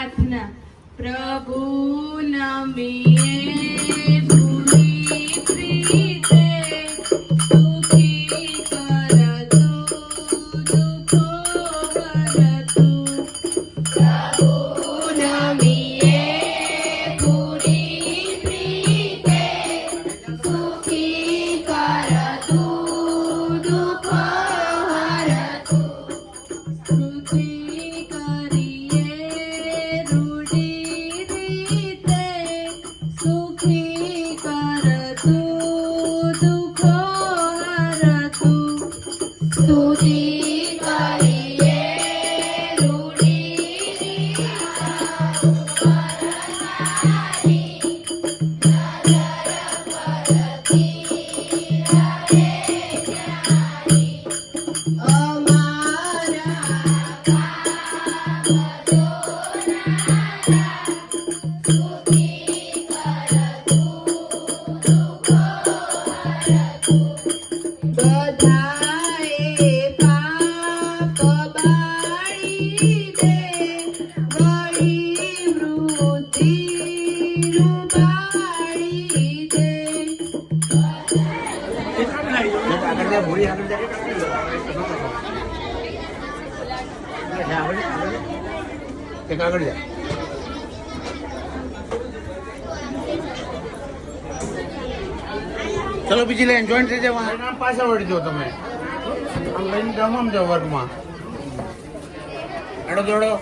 પ્રાર્થના પ્રભુ નમીએ પૂરી પ્રીતે સુખી કરતું દુઃખો હરતું પ્રભુ નમીએ પૂરી પ્રીતે સુખી કરતું દુઃખો હરતું સ્તુતિ કરીએ રૂઢી રીતે સુખી કરતું દુઃખો હરતું સ્તુતિ કરીએ રૂઢી બધાએ પાપ બાળી દે વળી વૃદ્ધિનું બાળી દે આગળ જા ચલો બીજી લાઈન જોઈન્ટ થઈ જવા પાછા વળી દો તમે આમ લઈને જમવા જાઓ વર્ગમાં એડો દોડો